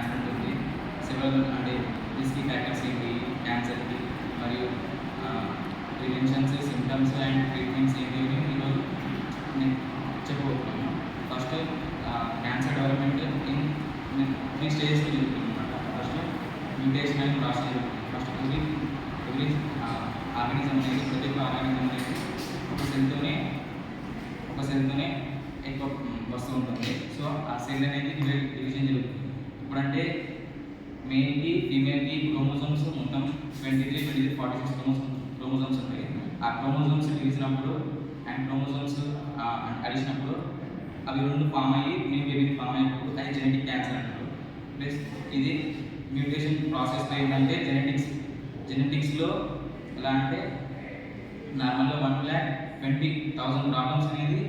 Cancer ఉంటుంది. Several అంటే risky factors ఏంటి క్యాన్సర్కి, మరియు ప్రివెన్షన్స్, సిమ్టమ్స్ అండ్ ట్రీట్మెంట్స్ ఏంటి అని ఈరోజు నేను చెప్పబోతున్నాను. ఫస్ట్ క్యాన్సర్ డెవలప్మెంట్ ఇన్ 3 స్టేజెస్లో జరుగుతుంది అనమాట. ఫస్ట్ మ్యూటేషన్ అని ప్రాసెస్ జరుగుతుంది. ఫస్ట్ ఎవ్రీ ఆర్గానిజం అనేది, ప్రతి ఒక్క ఆర్గానిజం అనేది ఒక సెల్తోనే ఎక్కువ వస్తూ ఉంటుంది. సో ఆ సెల్ అనేది డివిజన్ జరుగుతుంది. ఇప్పుడంటే మేల్కి ఫీమేల్కి క్రోమోజోమ్స్ మొత్తం 23, 23, 46 క్రోమోజోమ్స్ ఉంటాయి. ఆ క్రోమోజోమ్స్ డివిజన్ అప్పుడు అండ్ క్రోమోజోమ్స్ అడిషన్ అప్పుడు అవి రెండు ఫామ్ అయ్యి న్యూ బేబీని ఫామ్ అయినప్పుడు అది జెనెటిక్ క్యాన్సర్ అంటారు. ప్లస్ ఇది మ్యూటేషన్ ప్రాసెస్లో ఏంటంటే జెనెటిక్స్లో ఎలా అంటే నార్మల్గా 1,20,000 ప్రాబ్లమ్స్ అనేది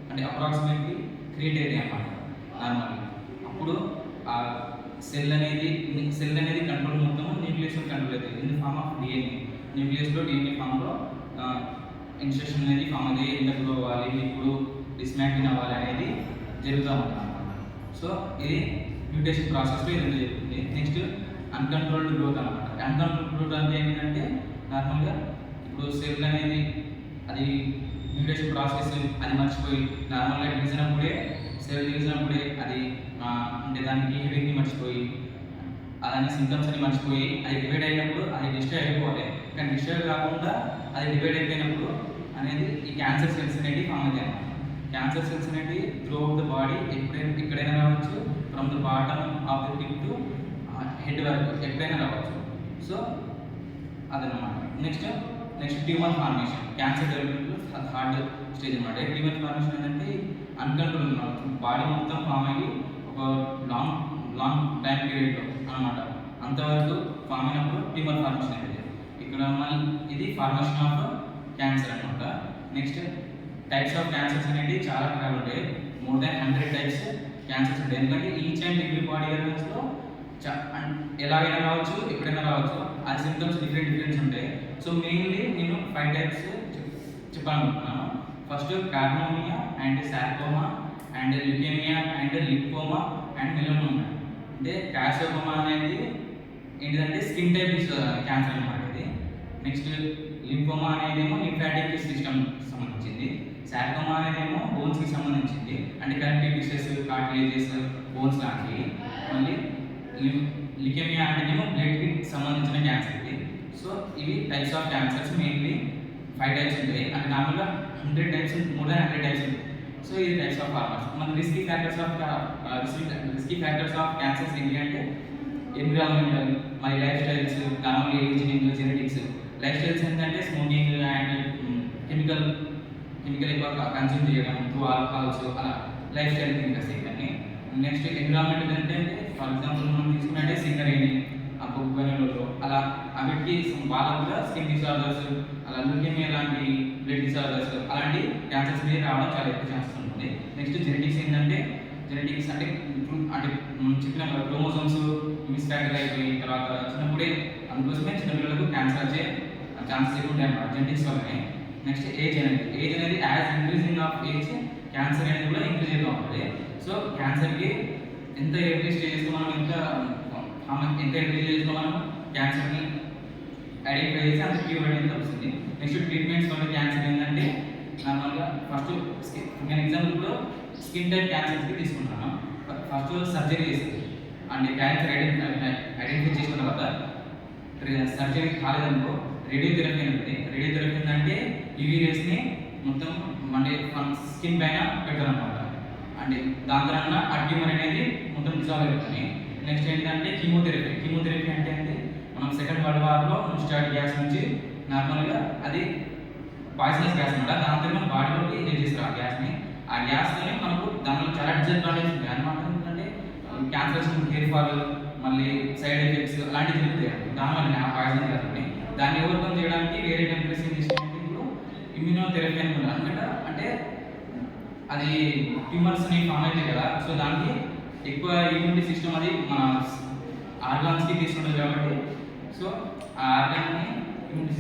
అంటే అప్రాక్సిమేట్లీ క్రియేట్ అయ్యాయి అన్నమాట నార్మల్గా. అప్పుడు ఆ సెల్ అనేది కంట్రోల్ మొత్తం న్యూక్లియస్లో కంట్రోల్ అవుతుంది in the form of DNA. న్యూక్లియస్లో డిఎన్ఏ ఫామ్లో ఇన్స్ట్రక్షన్ అనేది ఫామ్ అయ్యి ఎంత గ్రో అవ్వాలి, ఇప్పుడు డిస్మాంటిల్ అవ్వాలి అనేది జరుగుతూ ఉంటుంది అన్నమాట. సో ఇది మ్యూటేషన్ ప్రాసెస్లో ఇది జరుగుతుంది. నెక్స్ట్ అన్కంట్రోల్డ్ గ్రోత్ అనమాట. అన్కంట్రోల్డ్ గ్రోత్ అంటే ఏంటంటే నార్మల్గా ఇప్పుడు సెల్ అనేది అది మ్యూటేషన్ ప్రాసెస్ అది మర్చిపోయి నార్మల్గా సెల్ డివిజన్ అప్పుడే అది అంటే దాని బిహేవియర్ని మర్చిపోయి దాని సిమ్టమ్స్ అని మర్చిపోయి అది డివైడ్ అయినప్పుడు అది డిస్ట్రాయ్ అయిపోవాలి. కానీ డిస్ట్రాయ్ కాకుండా అది డివైడ్ అయిపోయినప్పుడు అనేది ఈ క్యాన్సర్ సెల్స్ అనేవి ఫామ్ అవుతాయి. క్యాన్సర్ సెల్స్ అనేవి త్రూ అవుట్ ద బాడీ ఎక్కడైనా రావచ్చు, from the bottom of the tip to head వరకు ఎక్కడైనా రావచ్చు. సో అదనమాట. Next tumour formation. క్యాన్సర్ డెవలప్మెంట్లో థర్డ్ స్టేజ్ అనమాట. ట్యూమర్ ఫార్మేషన్ ఏంటంటే అన్కంట్రోల్ బాడీ మొత్తం ఫామ్ అయ్యి ఒక లాంగ్ టైం పీరియడ్లో అనమాట అంతవరకు ఫామ్ అయినప్పుడు ట్యూమర్ ఫార్మేషన్ అనేది. ఇక్కడ మళ్ళీ ఇది ఫార్మేషన్ ఆఫ్ క్యాన్సర్ అనమాట. నెక్స్ట్ టైప్స్ ఆఫ్ క్యాన్సర్స్ అనేవి చాలా రకాలు ఉంటాయి. మోర్ దాన్ 100 టైప్స్ క్యాన్సర్స్ ఉంటాయి. ఎందుకంటే ఈచ్ అండ్ ఎవ్రీ బాడీ ఏరియాస్లో ఎలాగైనా రావచ్చు, ఎప్పుడైనా రావచ్చు. ఆ సిమ్టమ్స్ డిఫరెంట్ ఉంటాయి. సో మెయిన్లీ నేను 5 టైప్స్ చెప్పాలనుకుంటున్నాను. First carcinoma and sarcoma and leukaemia and lymphoma and melanoma. అంటే కార్సినోమా అనేది ఏంటిదంటే స్కిన్ టైప్ క్యాన్సర్ అనమాట ఇది. నెక్స్ట్ లింఫోమా అనేదేమో లింఫాటిక్ సిస్టమ్ సంబంధించింది. సార్కోమా అనేదేమో బోన్స్కి సంబంధించింది, అంటే కనెక్టివ్ టిష్యూస్, కార్టిలేజెస్, బోన్స్ లాంటివి. మళ్ళీ లికేమియా అంటేనేమో బ్లడ్కి సంబంధించిన క్యాన్సర్ ఇది. సో ఇవి types of cancers mainly 5 types ఉంటాయి. అంటే నార్మల్గా 100 టైప్స్, మోర్ దాన్ 100 టైప్స్ ఉంటాయి. సో ఇది టైప్స్ ఆఫ్ ఫార్మర్స్. మన రిస్కీ ఫ్యాక్టర్స్ ఆఫ్ క్యాన్సర్స్ ఏంటి అంటే ఎన్విరాన్మెంటల్, మరి life styles, normal ageing, genetics. Life styles ఏంటంటే స్మోకింగ్ అండ్ కెమికల్ ఎక్కువ కన్స్యూమ్ చేయడం, త్రూ ఆల్కహాల్స్, అలా లైఫ్ స్టైల్ థింగ్స్ ఇవన్నీ. నెక్స్ట్ ఎన్విరాన్మెంటల్ అంటే ఫర్ ఎగ్జాంపుల్ మనం తీసుకున్నట్టే సింగరేణి, ఆ బొగ్గు గనులలో అలా అవిటికి వాళ్ళకు కూడా స్కిన్ డిసార్డర్స్, అలా ల్యూకేమియా లాంటి బ్లడ్ డిసార్డర్స్, అలాంటి క్యాన్సర్స్ మీద రావడం చాలా ఎక్కువ ఛాన్సెస్ ఉంటుంది. నెక్స్ట్ జెనెటిక్స్ అంటే చెప్పిన క్రోమోజోమ్స్ మిస్ఫాక్టర్ అయిపోయి తర్వాత చిన్నప్పుడే, అందుకోసమే చిన్నపిల్లలకు క్యాన్సర్ వచ్చే ఛాన్సెస్ ఎక్కువ ఉంటాయి అన్నమాట జెనెటిక్స్ వల్లనే. నెక్స్ట్ ఏజ్ అనేది as increasing of age cancer అనేది కూడా ఇంక్రీజ్ అవుతూ ఉంటుంది. సో క్యాన్సర్కి ఎంత ఎర్లీ స్టేజెస్లో మనం ఎంత ఎర్లీ స్టేజ్లో మనం క్యాన్సర్ని ఐడెంటిఫై చేసి అంత క్యూర్ అనేది వస్తుంది. నెక్స్ట్ ట్రీట్మెంట్స్ వల్ల క్యాన్సర్ ఏంటంటే నార్మల్గా ఫస్ట్ నేను ఎగ్జాంపుల్లో స్కిన్ టైప్ క్యాన్సర్స్కి తీసుకుంటాను. ఫస్ట్ సర్జరీ చేస్తుంది అంటే క్యాన్సర్ ఐడెంటిఫై చేసిన తర్వాత సర్జరీ కాలేదనుకో రేడియోథెరపీ ఉంటుంది. రేడియోథెరపీ ఏంటంటే యూవీ రేస్ని మొత్తం అంటే స్కిన్ పైన పెట్టారనమాట. అంటే దాని ద్వారా ఆ ట్యూమర్ అనేది మొత్తం డిజాల్వ్ అవుతుంది. నెక్స్ట్ ఏంటంటే కీమోథెరపీ అంటే మనం సెకండ్ వరల్డ్ వార్లో స్టార్ట్ గ్యాస్ నుంచి నార్మల్గా అది పాయిజనస్ గ్యాస్ అనమాట. దాంతో మన బాడీలోకి ఇంజెక్ట్ చేస్తారు ఆ గ్యాస్ని. ఆ గ్యాస్తోనే మనకు దానిలో చాలా డిసడ్వాంటేజ్ ఉంటాయి అనమాట. ఎందుకంటే క్యాన్సర్స్, హెయిర్ ఫాల్, మళ్ళీ సైడ్ ఎఫెక్ట్స్ అలాంటివి జరుగుతాయి దానివల్ల ఆ పాయిజన్ గ్యాస్ని. దాన్ని ఓవర్కమ్ చేయడానికి వేరే కంట్రీస్ ఏం చేసినాయంటే ఇప్పుడు ఇమ్యూనోథెరపీ అనుకుంటారు అనమాట. అంటే అది ట్యూమర్స్ని ఫామ్ అవుతాయి కదా, సో దానికి ఎక్కువ ఇమ్యూనిటీ సిస్టమ్ అది మన ఆర్గాన్స్కి తీసుకుంటుంది కాబట్టి సో ఆ ఆర్గాన్ని ఇమ్యూనిటీ